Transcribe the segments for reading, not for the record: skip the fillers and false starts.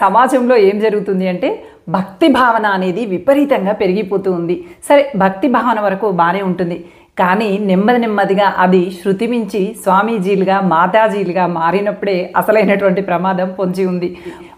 సమాజంలో ఏం జరుగుతుంది అంటే భక్తి భావన అనేది విపరీతంగా పెరిగిపోతూ ఉంది. సరే, భక్తి భావన వరకు బాగానే ఉంటుంది, కానీ నెమ్మదిగా అది శృతి మించి స్వామీజీలుగా మాతాజీలుగా మారినప్పుడే అసలైనటువంటి ప్రమాదం పొంచి ఉంది.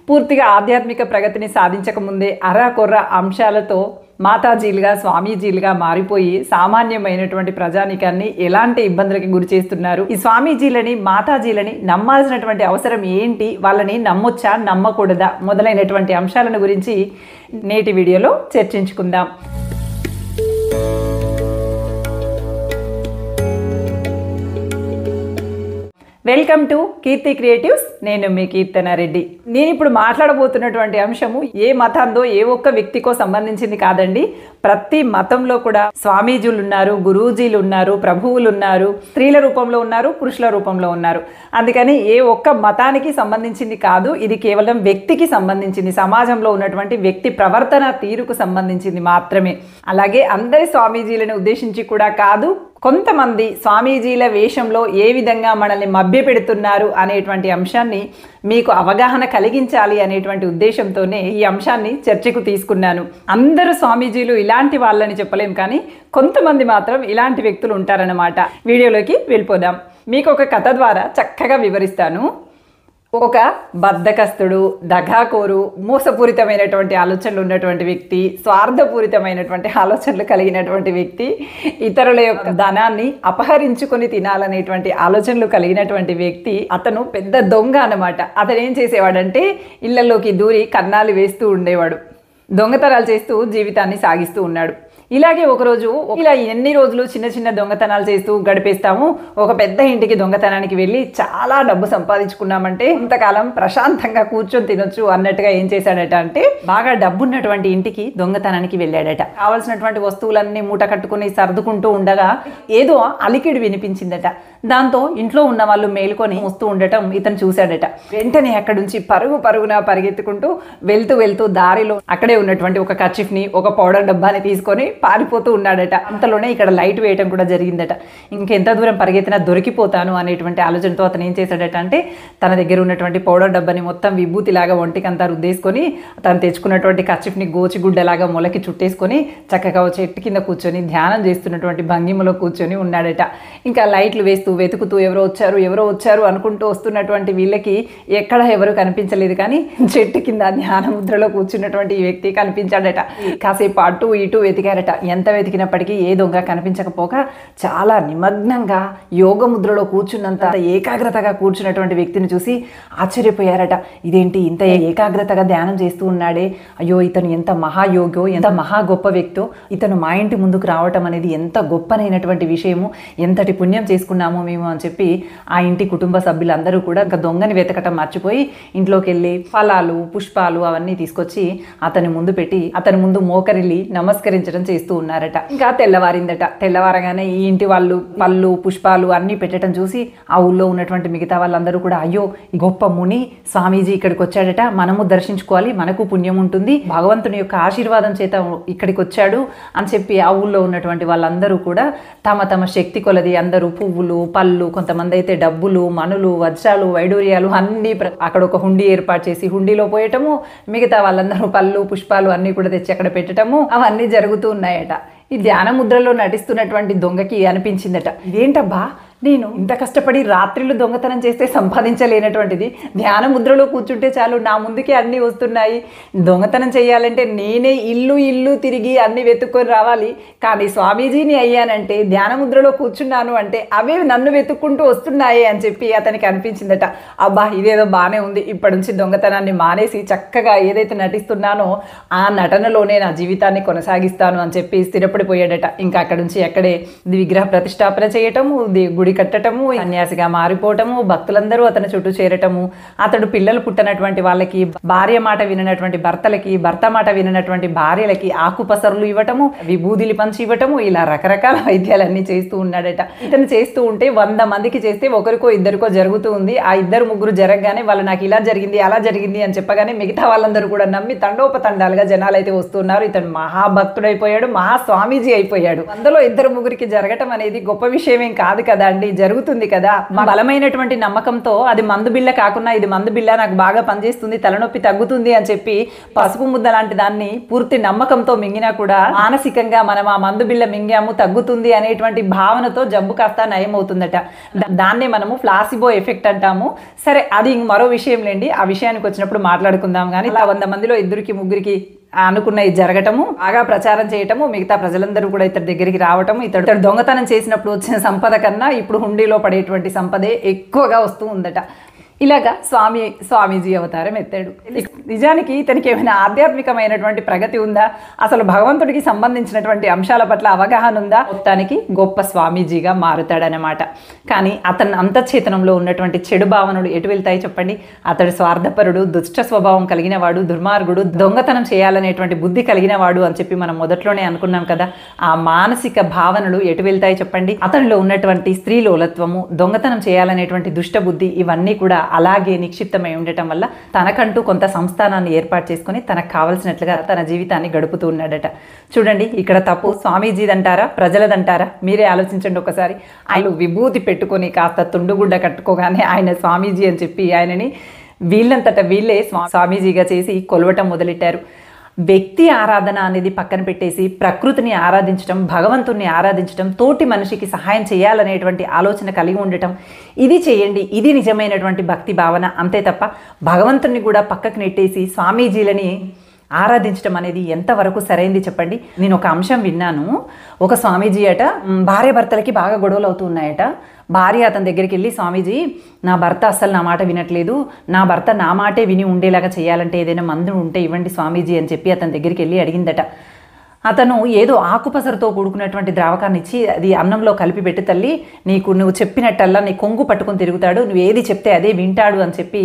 పూర్తిగా ఆధ్యాత్మిక ప్రగతిని సాధించకముందే అరాకొర్ర అంశాలతో మాతాజీలుగా స్వామీజీలుగా మారిపోయి సామాన్యమైనటువంటి ప్రజానికాన్ని ఎలాంటి ఇబ్బందులకి గురి చేస్తున్నారు. ఈ స్వామీజీలని మాతాజీలని నమ్మాల్సినటువంటి అవసరం ఏంటి, వాళ్ళని నమ్మొచ్చా నమ్మకూడదా మొదలైనటువంటి అంశాలను గురించి నేటి వీడియోలో చర్చించుకుందాం. Welcome to Keerthi creatives. నేను మీ కీర్తనారెడ్డి. నేను ఇప్పుడు మాట్లాడబోతున్నటువంటి అంశము ఏ మతందో ఏ ఒక్క వ్యక్తికో సంబంధించింది కాదండి. ప్రతి మతంలో కూడా స్వామీజీలు ఉన్నారు, గురూజీలు ఉన్నారు, ప్రభువులు ఉన్నారు, స్త్రీల రూపంలో ఉన్నారు, పురుషుల రూపంలో ఉన్నారు. అందుకని ఏ ఒక్క మతానికి సంబంధించింది కాదు, ఇది కేవలం వ్యక్తికి సంబంధించింది, సమాజంలో ఉన్నటువంటి వ్యక్తి ప్రవర్తన తీరుకు సంబంధించింది మాత్రమే. అలాగే అందరి స్వామీజీలను ఉద్దేశించి కూడా కాదు, కొంతమంది స్వామీజీల వేషంలో ఏ విధంగా మనల్ని మభ్యపెడుతున్నారు అనేటువంటి అంశాన్ని మీకు అవగాహన కలిగించాలి అనేటువంటి ఉద్దేశంతోనే ఈ అంశాన్ని చర్చకు తీసుకున్నాను. అందరూ స్వామీజీలు ఇలాంటి వాళ్ళని చెప్పలేం, కానీ కొంతమంది మాత్రం ఇలాంటి వ్యక్తులు ఉంటారన్నమాట. వీడియోలోకి వెళ్ళిపోదాం. మీకు ఒక కథ ద్వారా చక్కగా వివరిస్తాను. ఒక బద్ధకస్తుడు, దగాకోరు, మోసపూరితమైనటువంటి ఆలోచనలు ఉన్నటువంటి వ్యక్తి, స్వార్థపూరితమైనటువంటి ఆలోచనలు కలిగినటువంటి వ్యక్తి, ఇతరుల యొక్క ధనాన్ని అపహరించుకొని తినాలనేటువంటి ఆలోచనలు కలిగినటువంటి వ్యక్తి, అతను పెద్ద దొంగ అన్నమాట. అతను ఏం చేసేవాడంటే ఇళ్లలోకి దూరి కన్నాలు వేస్తూ ఉండేవాడు, దొంగతనాలు చేస్తూ జీవితాన్ని సాగిస్తూ ఉన్నాడు. ఇలాగే ఒకరోజు ఇలా ఎన్ని రోజులు చిన్న చిన్న దొంగతనాలు చేస్తూ గడిపేస్తాము, ఒక పెద్ద ఇంటికి దొంగతనానికి వెళ్ళి చాలా డబ్బు సంపాదించుకున్నామంటే ఇంతకాలం ప్రశాంతంగా కూర్చొని తినొచ్చు అన్నట్టుగా ఏం చేశాడట అంటే బాగా డబ్బున్నటువంటి ఇంటికి దొంగతనానికి వెళ్ళాడట. కావాల్సినటువంటి వస్తువులన్నీ మూట కట్టుకుని సర్దుకుంటూ ఉండగా ఏదో అలికిడి వినిపించిందట. దాంతో ఇంట్లో ఉన్న వాళ్ళు మేలుకొని వస్తూ ఉండటం ఇతను చూశాడట. వెంటనే అక్కడి నుంచి పరుగున పరిగెత్తుకుంటూ వెళ్తూ దారిలో అక్కడే ఉన్నటువంటి ఒక కర్చీఫ్ని, ఒక పౌడర్ డబ్బాని తీసుకొని పారిపోతూ ఉన్నాడట. అంతలోనే ఇక్కడ లైట్ వేయటం కూడా జరిగిందట. ఇంకెంత దూరం పరిగెత్తినా దొరికిపోతాను అనేటువంటి ఆలోచనతో అతను ఏం చేశాడట అంటే తన దగ్గర ఉన్నటువంటి పౌడర్ డబ్బాని మొత్తం విభూతిలాగా ఒంటికంతా రుద్దేసుకొని తను తెచ్చుకున్నటువంటి కర్చీఫ్ని గోచిగుడ్డలాగా మొలకి చుట్టేసుకొని చక్కగా చెట్టు కింద కూర్చొని ధ్యానం చేస్తున్నటువంటి భంగిమలో కూర్చొని ఉన్నాడట. ఇంకా లైట్లు వేస్తూ వెతుకుతూ ఎవరో వచ్చారు అనుకుంటూ వస్తున్నటువంటి వీళ్ళకి ఎక్కడ ఎవరు కనిపించలేదు, కానీ చెట్టు కింద ధ్యాన ముద్రలో కూర్చున్నటువంటి ఈ వ్యక్తి కనిపించాడట. కాసేపు అటు ఇటు వెతికారట. ఎంత వెతికినప్పటికీ ఏ దొంగ కనిపించకపోక చాలా నిమగ్నంగా యోగ ముద్రలో కూర్చున్నంత ఏకాగ్రతగా కూర్చున్నటువంటి వ్యక్తిని చూసి ఆశ్చర్యపోయారట. ఇదేంటి ఇంత ఏకాగ్రతగా ధ్యానం చేస్తూ ఉన్నాడే, అయ్యో ఇతను ఎంత మహాయోగో, ఎంత మహా గొప్ప వ్యక్తో, ఇతను మా ఇంటి ముందుకు రావటం అనేది ఎంత గొప్పనైనటువంటి విషయము, ఎంతటి పుణ్యం చేసుకున్నామో మేము అని చెప్పి ఆ ఇంటి కుటుంబ సభ్యులందరూ కూడా ఇంకా దొంగని వెతకటం మర్చిపోయి ఇంట్లోకి వెళ్ళి ఫలాలు, పుష్పాలు అవన్నీ తీసుకొచ్చి అతని ముందు పెట్టి అతని ముందు మోకరిల్లి నమస్కరించడం చేస్తూ ఉన్నారట. ఇంకా తెల్లవారిందట. తెల్లవారగానే ఈ ఇంటి వాళ్ళు పళ్ళు, పుష్పాలు అన్నీ పెట్టడం చూసి ఆ ఊళ్ళో ఉన్నటువంటి మిగతా వాళ్ళందరూ కూడా అయ్యో గొప్ప ముని స్వామీజీ ఇక్కడికి వచ్చాడట, మనము దర్శించుకోవాలి, మనకు పుణ్యం ఉంటుంది, భగవంతుని యొక్క ఆశీర్వాదం చేత ఇక్కడికి వచ్చాడు అని చెప్పి ఆ ఊళ్ళో ఉన్నటువంటి వాళ్ళందరూ కూడా తమ శక్తి కొలది అందరూ పువ్వులు, పళ్ళు, కొంతమంది అయితే డబ్బులు, మనులు, వజ్రాలు, వైడూర్యాలు అన్నీ అక్కడ ఒక హుండీ ఏర్పాటు చేసి హుండీలో పోయటము, మిగతా వాళ్ళందరూ పళ్ళు, పుష్పాలు అన్నీ కూడా తెచ్చి అక్కడ పెట్టడము అవన్నీ జరుగుతూ ఉన్నాయట. ఈ ధ్యాన ముద్రలో నటిస్తున్నటువంటి దొంగకి అనిపించిందట, ఇదేంటబ్బా నేను ఇంత కష్టపడి రాత్రిళ్ళు దొంగతనం చేస్తే సంపాదించలేనటువంటిది ధ్యాన ముద్రలో కూర్చుంటే చాలు నా ముందుకే అన్నీ వస్తున్నాయి, దొంగతనం చేయాలంటే నేనే ఇల్లు తిరిగి అన్ని వెతుక్కొని రావాలి, కానీ స్వామీజీని అయ్యానంటే ధ్యాన ముద్రలో కూర్చున్నాను అంటే అవే నన్ను వెతుక్కుంటూ వస్తున్నాయి అని చెప్పి అతనికి అనిపించిందట. అబ్బా ఇదేదో బాగానే ఉంది, ఇప్పటి నుంచి దొంగతనాన్ని మానేసి చక్కగా ఏదైతే నటిస్తున్నానో ఆ నటనలోనే నా జీవితాన్ని కొనసాగిస్తాను అని చెప్పి స్థిరపడిపోయాడట. ఇంకా అక్కడి నుంచి అక్కడే విగ్రహ ప్రతిష్టాపన చేయటము, గుడి కట్టటము, సన్యాసిగా మారిపోవటము, భక్తులందరూ అతని చుట్టూ చేరటము, అతడు పిల్లలు పుట్టనటువంటి వాళ్ళకి, భార్య మాట విననటువంటి భర్తలకి, భర్త మాట విననటువంటి భార్యలకి ఆకుపసరులు ఇవ్వటము, విభూదిలు పంచి ఇవ్వటము, ఇలా రకరకాల వైద్యాలన్నీ చేస్తూ ఉన్నాడట. ఇతను చేస్తూ ఉంటే 100 మందికి చేస్తే ఒకరికో ఇద్దరికో జరుగుతూ ఉంది. ఆ 2-3 జరగగానే వాళ్ళు నాకు ఇలా జరిగింది అలా జరిగింది అని చెప్పగానే మిగతా వాళ్ళందరూ కూడా నమ్మి తండోపతండాలుగా జనాలు అయితే వస్తున్నారు. ఇతను మహాభక్తుడైపోయాడు, మహాస్వామీజీ అయిపోయాడు. అందులో 2-3కి జరగటం అనేది గొప్ప విషయమేం కాదు కదా అండి, జరుగుతుంది కదా. మా బలమైనటువంటి నమ్మకంతో అది మందు బిళ్ళ కాకుండా ఇది మందు బిళ్ళ, నాకు బాగా పనిచేస్తుంది, తలనొప్పి తగ్గుతుంది అని చెప్పి పసుపు ముద్ద లాంటి దాన్ని పూర్తి నమ్మకంతో మింగినా కూడా మానసికంగా మనం ఆ మందు బిళ్ళ మింగాము, తగ్గుతుంది అనేటువంటి భావనతో జబ్బు కాస్త నయం అవుతుందట. దాన్నే మనము ప్లాసిబో ఎఫెక్ట్ అంటాము. సరే, అది మరో విషయం లేండి, ఆ విషయానికి వచ్చినప్పుడు మాట్లాడుకుందాం. కానీ ఇలా 100 మందిలో 2కి 3కి అనుకున్నవి జరగటము, బాగా ప్రచారం చేయటము, మిగతా ప్రజలందరూ కూడా ఇతడి దగ్గరికి రావటము, ఇతడు దొంగతనం చేసినప్పుడు వచ్చిన సంపద కన్నా ఇప్పుడు హుండీలో పడేటువంటి సంపదే ఎక్కువగా వస్తూ ఉందట. ఇలాగా స్వామీజీ అవతారం ఎత్తాడు. నిజానికి ఇతనికి ఏమైనా ఆధ్యాత్మికమైనటువంటి ప్రగతి ఉందా, అసలు భగవంతుడికి సంబంధించినటువంటి అంశాల పట్ల అవగాహన ఉందా? మొత్తానికి గొప్ప స్వామీజీగా మారుతాడనమాట. కానీ అతను అంతఃచేతనంలో ఉన్నటువంటి చెడు భావనలు ఎటు వెళ్తాయి చెప్పండి? అతడు స్వార్థపరుడు, దుష్ట స్వభావం కలిగిన వాడు, దుర్మార్గుడు, దొంగతనం చేయాలనేటువంటి బుద్ధి కలిగిన వాడు అని చెప్పి మనం మొదట్లోనే అనుకున్నాం కదా. ఆ మానసిక భావనలు ఎటు వెళ్తాయి చెప్పండి? అతనిలో ఉన్నటువంటి స్త్రీలోలత్వము, దొంగతనం చేయాలనేటువంటి దుష్ట బుద్ధి, ఇవన్నీ కూడా అలాగే నిక్షిప్తమై ఉండటం వల్ల తనకంటూ కొంత సంస్థానాన్ని ఏర్పాటు చేసుకుని తనకు కావలసినట్లుగా తన జీవితాన్ని గడుపుతూ ఉన్నాడట. చూడండి, ఇక్కడ తప్పు స్వామీజీదంటారా ప్రజలదంటారా? మీరే ఆలోచించండి ఒకసారి. ఆయన విభూతి పెట్టుకొని కాస్త తుండుగుడ్డ కట్టుకోగానే ఆయన స్వామీజీ అని చెప్పి ఆయనని వీళ్ళంతట వీళ్ళే స్వామీజీగా చేసి కొలవటం మొదలెట్టారు. వ్యక్తి ఆరాధన అనేది పక్కన పెట్టేసి ప్రకృతిని ఆరాధించడం, భగవంతుణ్ణి ఆరాధించడం, తోటి మనిషికి సహాయం చేయాలనేటువంటి ఆలోచన కలిగి ఉండటం, ఇది చేయండి. ఇది నిజమైనటువంటి భక్తి భావన. అంతే తప్ప భగవంతుణ్ణి కూడా పక్కకు నెట్టేసి స్వామీజీలని ఆరాధించడం అనేది ఎంతవరకు సరైంది చెప్పండి? నేను ఒక అంశం విన్నాను. ఒక స్వామీజీ అట భార్య భర్తలకి బాగా గొడవలు అవుతూ ఉన్నాయట. భార్య అతని దగ్గరికి వెళ్ళి, స్వామీజీ నా భర్త అస్సలు నా మాట వినట్లేదు, నా భర్త నా మాటే విని ఉండేలాగా చేయాలంటే ఏదైనా మందు ఉంటే ఇవ్వండి స్వామీజీ అని చెప్పి అతని దగ్గరికి వెళ్ళి అడిగిందట. అతను ఏదో ఆకుపసరుతో కూడుకున్నటువంటి ద్రావకాన్ని ఇచ్చి, అది అన్నంలో కలిపి పెట్టి తల్లి, నువ్వు చెప్పినట్టల్లా నీ కొంగు పట్టుకొని తిరుగుతాడు, నువ్వు ఏది చెప్తే అదే వింటాడు అని చెప్పి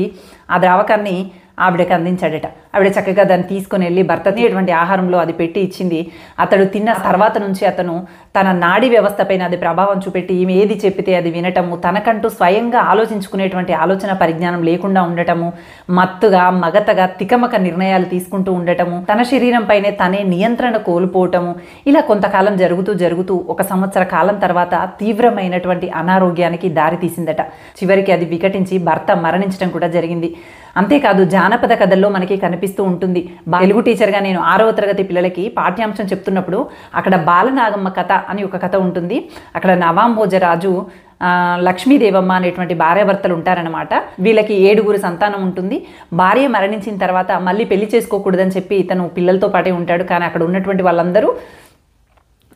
ఆ ద్రావకాన్ని ఆవిడకి అందించాడట. ఆవిడ చక్కగా దాన్ని తీసుకొని వెళ్ళి భర్త తినేటువంటి ఆహారంలో అది పెట్టి ఇచ్చింది. అతడు తిన్న తర్వాత నుంచి అతను తన నాడీ వ్యవస్థ పైన అది ప్రభావం చూపెట్టి ఈమె ఏది చెప్పితే అది వినటము, తనకంటూ స్వయంగా ఆలోచించుకునేటువంటి ఆలోచన పరిజ్ఞానం లేకుండా ఉండటము, మత్తుగా మగతగా తికమక నిర్ణయాలు తీసుకుంటూ ఉండటము, తన శరీరం పైనే తనే నియంత్రణ కోల్పోవటము, ఇలా కొంతకాలం జరుగుతూ 1 సంవత్సర కాలం తర్వాత తీవ్రమైనటువంటి అనారోగ్యానికి దారి తీసిందట. చివరికి అది వికటించి భర్త మరణించడం కూడా జరిగింది. అంతేకాదు జానపద కథల్లో మనకి కనిపిస్తూ ఉంటుంది. తెలుగు టీచర్గా నేను 6వ తరగతి పిల్లలకి పాఠ్యాంశం చెప్తున్నప్పుడు అక్కడ బాలనాగమ్మ కథ అని ఒక కథ ఉంటుంది. అక్కడ నవాంభోజరాజు లక్ష్మీదేవమ్మ అనేటువంటి భార్యాభర్తలు ఉంటారనమాట. వీళ్ళకి 7 సంతానం ఉంటుంది. భార్య మరణించిన తర్వాత మళ్ళీ పెళ్లి చేసుకోకూడదని చెప్పి ఇతను పిల్లలతో పాటే ఉంటాడు. కానీ అక్కడ ఉన్నటువంటి వాళ్ళందరూ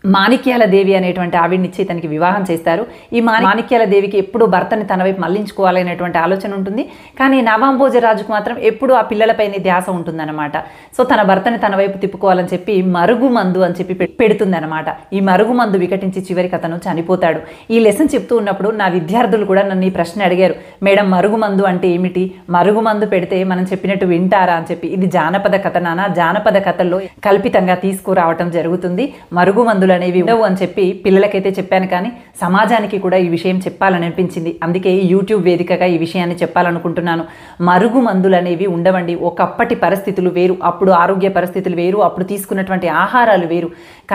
మాణిక్యాల దేవి అనేటువంటి ఆవిడ్నిచ్చి ఇతనికి వివాహం చేస్తారు. ఈ మాణిక్యాల దేవికి ఎప్పుడు భర్తని తన వైపు మళ్లించుకోవాలనేటువంటి ఆలోచన ఉంటుంది. కానీ నవాంభోజరాజుకు మాత్రం ఎప్పుడు ఆ పిల్లలపైన ధ్యాస ఉంటుందన్నమాట. సో తన భర్తని తన వైపు తిప్పుకోవాలని చెప్పి మరుగుమందు అని చెప్పి పెడుతుందన్నమాట. ఈ మరుగుమందు వికటించి చివరికి అతను చనిపోతాడు. ఈ లెసన్ చెప్తూ ఉన్నప్పుడు నా విద్యార్థులు కూడా నన్ను ఈ ప్రశ్న అడిగారు, మేడం మరుగుమందు అంటే ఏమిటి, మరుగుమందు పెడితే మనం చెప్పినట్టు వింటారా అని చెప్పి. ఇది జానపద కథ నాన్న, జానపద కథల్లో కల్పితంగా తీసుకురావటం జరుగుతుంది. మరుగుమందుల అనేవి ఉండవు అని చెప్పి పిల్లలకైతే చెప్పాను. కానీ సమాజానికి కూడా ఈ విషయం చెప్పాలని అనిపించింది. అందుకే యూట్యూబ్ వేదికగా ఈ విషయాన్ని చెప్పాలనుకుంటున్నాను. మరుగు మందులు అనేవి ఉండవండి. ఒకప్పటి పరిస్థితులు వేరు, అప్పుడు ఆరోగ్య పరిస్థితులు వేరు, అప్పుడు తీసుకున్నటువంటి ఆహారాలు వేరు.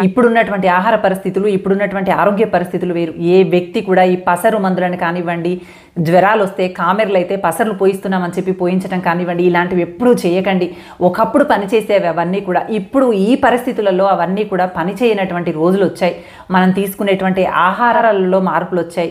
ఇప్పుడున్నటువంటి ఆహార పరిస్థితులు, ఇప్పుడున్నటువంటి ఆరోగ్య పరిస్థితులు వేరు. ఏ వ్యక్తి కూడా ఈ పసరు మందులను కానివ్వండి, జ్వరాలు వస్తే కామెర్లు అయితే పసర్లు పోయిస్తున్నామని చెప్పి పోయించడం కానివ్వండి, ఇలాంటివి ఎప్పుడూ చేయకండి. ఒకప్పుడు పనిచేసేవి అవన్నీ కూడా ఇప్పుడు ఈ పరిస్థితులలో అవన్నీ కూడా పనిచేయనటువంటి రోజులు వచ్చాయి. మనం తీసుకునేటువంటి ఆహారాలలో మార్పులు వచ్చాయి,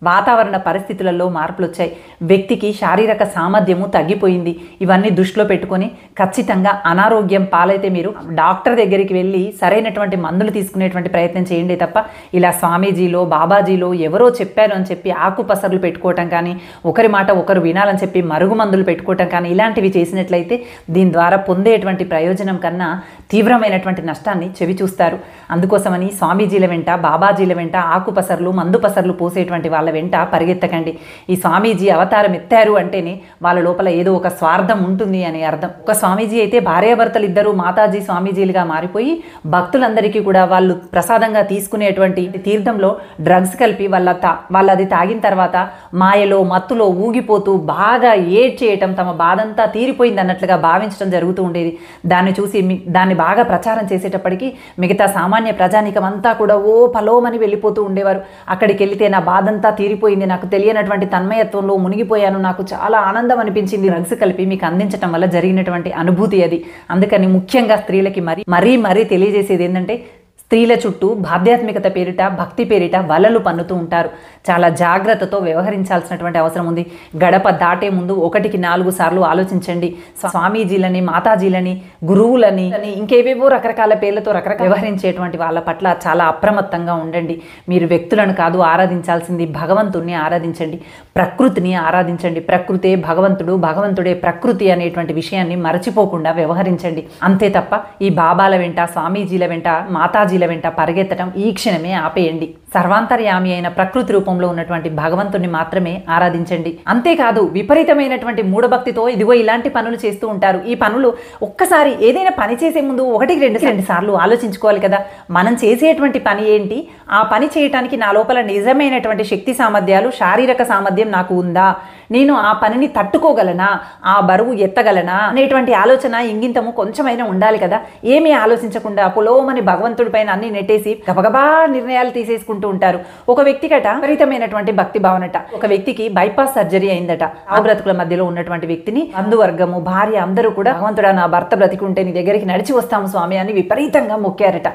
వాతావరణ పరిస్థితులలో మార్పులు వచ్చాయి, వ్యక్తికి శారీరక సామర్థ్యము తగ్గిపోయింది. ఇవన్నీ దృష్టిలో పెట్టుకొని ఖచ్చితంగా అనారోగ్యం పాలైతే మీరు డాక్టర్ దగ్గరికి వెళ్ళి సరైనటువంటి మందులు తీసుకునేటువంటి ప్రయత్నం చేయండి తప్ప ఇలా స్వామీజీలో బాబాజీలో ఎవరో చెప్పారు అని చెప్పి ఆకుపసర్లు పెట్టుకోవటం కానీ, ఒకరి మాట ఒకరు వినాలని చెప్పి మరుగు మందులు పెట్టుకోవటం కానీ ఇలాంటివి చేసినట్లయితే దీని ద్వారా పొందేటువంటి ప్రయోజనం కన్నా తీవ్రమైనటువంటి నష్టాన్ని చెవి చూస్తారు. అందుకోసమని స్వామీజీల వెంట బాబాజీల వెంట ఆకుపసర్లు మందుపసర్లు పోసేటువంటి వాళ్ళ వెంట పరిగెత్తకండి. ఈ స్వామీజీ అవతారం ఎత్తారు అంటేనే వాళ్ళ లోపల ఏదో ఒక స్వార్థం ఉంటుంది అని అర్థం. ఒక స్వామీజీ అయితే భార్యాభర్తలు ఇద్దరు మాతాజీ స్వామీజీలుగా మారిపోయి భక్తులందరికీ కూడా వాళ్ళు ప్రసాదంగా తీసుకునేటువంటి తీర్థంలో డ్రగ్స్ కలిపి వాళ్ళు అది తాగిన తర్వాత మాయలో మత్తులో ఊగిపోతూ బాగా ఏడ్ చేయటం, తమ బాధంతా తీరిపోయింది అన్నట్లుగా భావించడం జరుగుతూ ఉండేది. దాన్ని చూసి దాన్ని బాగా ప్రచారం చేసేటప్పటికీ మిగతా సామాన్య ప్రజానికం అంతా కూడా ఓ పలోమని వెళ్ళిపోతూ ఉండేవారు. అక్కడికి వెళితే నా బాధంతా తీరిపోయింది, నాకు తెలియనటువంటి తన్మయత్వంలో మునిగిపోయాను, నాకు చాలా ఆనందం అనిపించింది, డ్రగ్స్ కలిపి మీకు అందించడం వల్ల జరిగినటువంటి అనుభూతి అది. అందుకని ముఖ్యంగా స్త్రీలకి మరీ తెలియజేసేది ఏంటంటే, స్త్రీల చుట్టూ ఆధ్యాత్మికత పేరిట, భక్తి పేరిట వలలు పన్నుతూ ఉంటారు. చాలా జాగ్రత్తతో వ్యవహరించాల్సినటువంటి అవసరం ఉంది. గడప దాటే ముందు 1కి 4 సార్లు ఆలోచించండి. స్వామీజీలని, మాతాజీలని, గురువులని, ఇంకేవేవో రకరకాల పేర్లతో వ్యవహరించేటువంటి వాళ్ళ పట్ల చాలా అప్రమత్తంగా ఉండండి. మీరు వ్యక్తులను కాదు ఆరాధించాల్సింది, భగవంతుడిని ఆరాధించండి, ప్రకృతిని ఆరాధించండి. ప్రకృతే భగవంతుడు, భగవంతుడే ప్రకృతి అనేటువంటి విషయాన్ని మరచిపోకుండా వ్యవహరించండి. అంతే తప్ప ఈ బాబాల వెంట, స్వామీజీల వెంట, మాతాజీల వెంట పరిగెత్తడం ఈ క్షణమే ఆపేయండి. సర్వాంతర్యామి అయిన ప్రకృతి రూపంలో ఉన్నటువంటి భగవంతుని మాత్రమే ఆరాధించండి. అంతేకాదు విపరీతమైనటువంటి మూఢభక్తితో ఇదిగో ఇలాంటి పనులు చేస్తూ ఉంటారు. ఈ పనులు ఒక్కసారి ఏదైనా పని చేసే ముందు 1-2 సార్లు ఆలోచించుకోవాలి కదా. మనం చేసేటువంటి పని ఏంటి, ఆ పని చేయటానికి నా లోపల నిజమైనటువంటి శక్తి సామర్థ్యాలు, శారీరక సామర్థ్యం నాకు ఉందా, నేను ఆ పనిని తట్టుకోగలనా, ఆ బరువు ఎత్తగలనా అనేటువంటి ఆలోచన ఇంగింతము కొంచెమైనా ఉండాలి కదా. ఏమీ ఆలోచించకుండా పొలోమని భగవంతుడి పైన అన్ని నెట్టేసి గబగబా నిర్ణయాలు తీసేసుకుంటూ ఉంటారు. ఒక వ్యక్తికట విపరీతమైనటువంటి భక్తి భావనట. ఒక వ్యక్తికి బైపాస్ సర్జరీ అయిందట. ఆ బ్రతుకుల మధ్యలో ఉన్నటువంటి వ్యక్తిని బంధువర్గము, భార్య అందరూ కూడా, భగవంతుడా నా భర్త బ్రతికుంటే నీ దగ్గరికి నడిచి వస్తాము స్వామి అని విపరీతంగా మొక్కారట.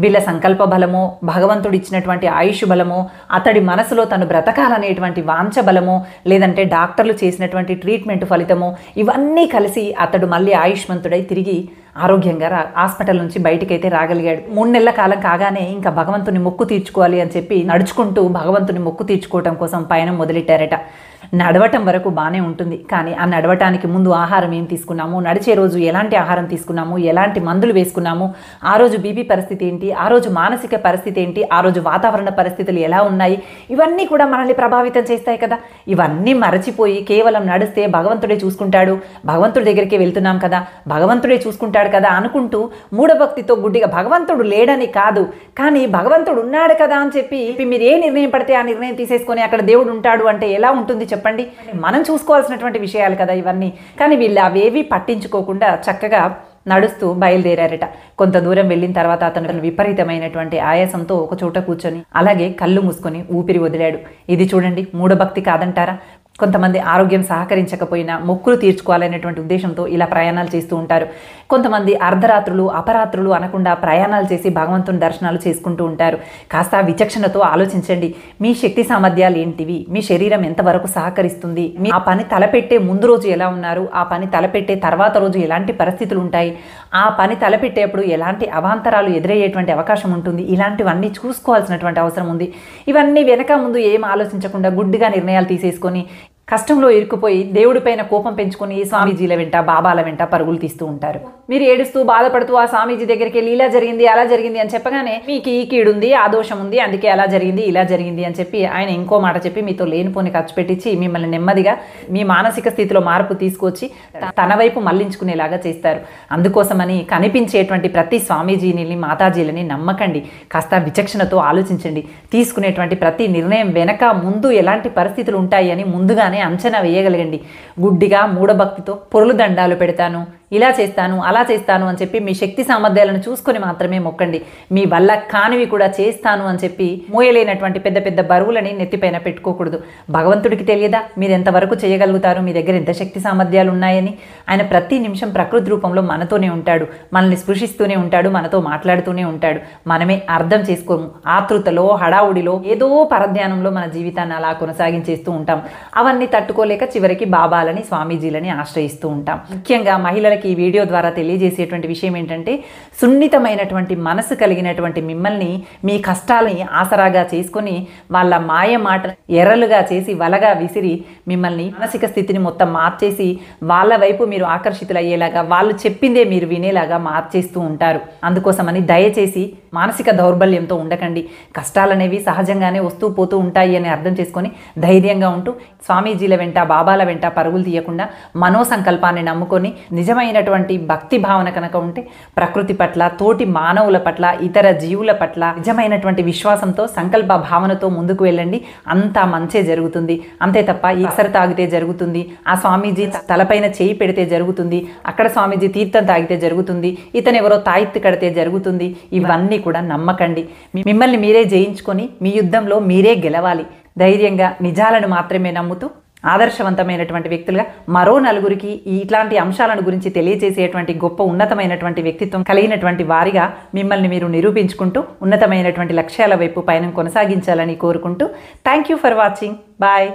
వీళ్ళ సంకల్ప బలమో, భగవంతుడు ఇచ్చినటువంటి ఆయుష్ బలమో, అతడి మనసులో తను బ్రతకాలనేటువంటి వాంఛ బలమో, లేదంటే డాక్టర్లు చేసినటువంటి ట్రీట్మెంట్ ఫలితమో, ఇవన్నీ కలిసి అతడు మళ్ళీ ఆయుష్మంతుడై తిరిగి ఆరోగ్యంగా హాస్పిటల్ నుంచి బయటికైతే రాగలిగాడు. 3 నెలల కాలం కాగానే ఇంకా భగవంతుని మొక్కు తీర్చుకోవాలి అని చెప్పి నడుచుకుంటూ భగవంతుని మొక్కు తీర్చుకోవటం కోసం పయనం మొదలెట్టారట. నడవటం వరకు బాగానే ఉంటుంది, కానీ ఆ నడవటానికి ముందు ఆహారం ఏం తీసుకున్నాము, నడిచే రోజు ఎలాంటి ఆహారం తీసుకున్నాము, ఎలాంటి మందులు వేసుకున్నాము, ఆ రోజు బీపీ పరిస్థితి ఏంటి, ఆ రోజు మానసిక పరిస్థితి ఏంటి, ఆ రోజు వాతావరణ పరిస్థితులు ఎలా ఉన్నాయి, ఇవన్నీ కూడా మనల్ని ప్రభావితం చేస్తాయి కదా. ఇవన్నీ మరచిపోయి కేవలం నడిస్తే భగవంతుడే చూసుకుంటాడు, భగవంతుడి దగ్గరికి వెళ్తున్నాం కదా, భగవంతుడే చూసుకుంటాడు కదా అనుకుంటూ మూఢభక్తితో గుడ్డిగా, భగవంతుడు లేడని కాదు కానీ భగవంతుడు ఉన్నాడు కదా అని చెప్పి మీరు ఏ నిర్ణయం పడితే ఆ నిర్ణయం తీసేసుకొని అక్కడ దేవుడు ఉంటాడు అంటే ఎలా ఉంటుంది చెప్పండి. మనం చూసుకోవాల్సినటువంటి విషయాలు కదా ఇవన్నీ. కానీ వీళ్ళు అవేవి పట్టించుకోకుండా చక్కగా నడుస్తూ బయలుదేరారట. కొంత దూరం వెళ్ళిన తర్వాత అతను విపరీతమైనటువంటి ఆయాసంతో ఒక చోట కూర్చొని అలాగే కళ్ళు మూసుకొని ఊపిరి వదిలాడు. ఇది చూడండి మూఢభక్తి కాదంటారా? కొంతమంది ఆరోగ్యం సహకరించకపోయినా మొక్కులు తీర్చుకోవాలనేటువంటి ఉద్దేశంతో ఇలా ప్రయాణాలు చేస్తూ ఉంటారు. కొంతమంది అర్ధరాత్రులు, అపరాత్రులు అనకుండా ప్రయాణాలు చేసి భగవంతుని దర్శనాలు చేసుకుంటూ ఉంటారు. కాస్త విచక్షణతో ఆలోచించండి. మీ శక్తి సామర్థ్యాలు ఏంటివి, మీ శరీరం ఎంతవరకు సహకరిస్తుంది, మీ ఆ పని తలపెట్టే ముందు రోజు ఎలా ఉన్నారు, ఆ పని తలపెట్టే తర్వాత రోజు ఎలాంటి పరిస్థితులు ఉంటాయి, ఆ పని తలపెట్టేప్పుడు ఎలాంటి అవాంతరాలు ఎదురయ్యేటువంటి అవకాశం ఉంటుంది, ఇలాంటివన్నీ చూసుకోవాల్సినటువంటి అవసరం ఉంది. ఇవన్నీ వెనక ముందు ఏం ఆలోచించకుండా గుడ్డిగా నిర్ణయాలు తీసేసుకొని కష్టంలో ఇరుక్కుపోయి దేవుడిపైన కోపం పెంచుకొని స్వామీజీల వెంట, బాబాల వెంట పరుగులు తీస్తూ ఉంటారు. మీరు ఏడుస్తూ బాధపడుతూ ఆ స్వామీజీ దగ్గరికి వెళ్ళి ఇలా జరిగింది అలా జరిగింది అని చెప్పగానే మీకు ఈ కీడుంది, ఆ దోషం ఉంది, అందుకే అలా జరిగింది ఇలా జరిగింది అని చెప్పి ఆయన ఇంకో మాట చెప్పి మీతో లేనిపోని ఖర్చు పెట్టించి మిమ్మల్ని నెమ్మదిగా మీ మానసిక స్థితిలో మార్పు తీసుకొచ్చి తన వైపు మళ్లించుకునేలాగా చేస్తారు. అందుకోసమని కనిపించేటువంటి ప్రతి స్వామీజీని, మాతాజీలని నమ్మకండి. కాస్త విచక్షణతో ఆలోచించండి. తీసుకునేటువంటి ప్రతి నిర్ణయం వెనక ముందు ఎలాంటి పరిస్థితులు ఉంటాయి అని ముందుగానే అంచనా వేయగలగండి. గుడ్డిగా మూఢభక్తితో పొరులు దండాలు పెడతాను, ఇలా చేస్తాను, అలా చేస్తాను అని చెప్పి మీ శక్తి సామర్థ్యాలను చూసుకొని మాత్రమే మొక్కండి. మీ వల్ల కానివి కూడా చేస్తాను అని చెప్పి మోయలేనటువంటి పెద్ద పెద్ద బరువులని నెత్తిపైన పెట్టుకోకూడదు. భగవంతుడికి తెలియదా మీరు ఎంతవరకు చేయగలుగుతారు, మీ దగ్గర ఎంత శక్తి సామర్థ్యాలు ఉన్నాయని? ఆయన ప్రతి నిమిషం ప్రకృతి రూపంలో మనతోనే ఉంటాడు, మనల్ని స్పృశిస్తూనే ఉంటాడు, మనతో మాట్లాడుతూనే ఉంటాడు. మనమే అర్థం చేసుకోము. ఆతృతలో, హడావుడిలో, ఏదో పరధ్యానంలో మన జీవితాన్ని అలా కొనసాగించేస్తూ ఉంటాం. అవన్నీ తట్టుకోలేక చివరికి బాబాలని, స్వామీజీలని ఆశ్రయిస్తూ ఉంటాం. ముఖ్యంగా మహిళలకి ఈ వీడియో ద్వారా తెలియజేసేటువంటి విషయం ఏంటంటే, సున్నితమైనటువంటి మనసు కలిగినటువంటి మిమ్మల్ని మీ కష్టాలని ఆసరాగా చేసుకొని వాళ్ళ మాయ మాట ఎర్రలుగా చేసి వలగా విసిరి మిమ్మల్ని మానసిక స్థితిని మొత్తం మార్చేసి వాళ్ళ వైపు మీరు ఆకర్షితులయ్యేలాగా, వాళ్ళు చెప్పిందే మీరు వినేలాగా మార్చేస్తూ ఉంటారు. అందుకోసమని దయచేసి మానసిక దౌర్బల్యంతో ఉండకండి. కష్టాలనేవి సహజంగానే వస్తూ పోతూ ఉంటాయి అని అర్థం చేసుకొని ధైర్యంగా ఉంటూ స్వామీజీల వెంట, బాబాల వెంట పరుగులు తీయకుండా మనోసంకల్పాన్ని నమ్ముకొని నిజమైనటువంటి భక్తి భావన కనుక ఉంటే ప్రకృతి పట్ల, తోటి మానవుల పట్ల, ఇతర జీవుల పట్ల నిజమైనటువంటి విశ్వాసంతో, సంకల్ప భావనతో ముందుకు వెళ్ళండి. అంతా మంచే జరుగుతుంది. అంతే తప్ప ఈ అసరు తాగితే జరుగుతుంది, ఆ స్వామీజీ తలపైన చేయి పెడితే జరుగుతుంది, అక్కడ స్వామీజీ తీర్థం తాగితే జరుగుతుంది, ఇతను ఎవరో తాయిత్తు కడితే జరుగుతుంది, ఇవన్నీ కూడా నమ్మకండి. మిమ్మల్ని మీరే జయించుకొని మీ యుద్ధంలో మీరే గెలవాలి. ధైర్యంగా నిజాలను మాత్రమే నమ్ముతూ ఆదర్శవంతమైనటువంటి వ్యక్తులుగా మరో నలుగురికి ఇట్లాంటి అంశాలను గురించి తెలియజేసేటువంటి గొప్ప ఉన్నతమైనటువంటి వ్యక్తిత్వం కలిగినటువంటి వారిగా మిమ్మల్ని మీరు నిరూపించుకుంటూ ఉన్నతమైనటువంటి లక్ష్యాల వైపు పయనం కొనసాగించాలని కోరుకుంటూ thank you for watching. Bye.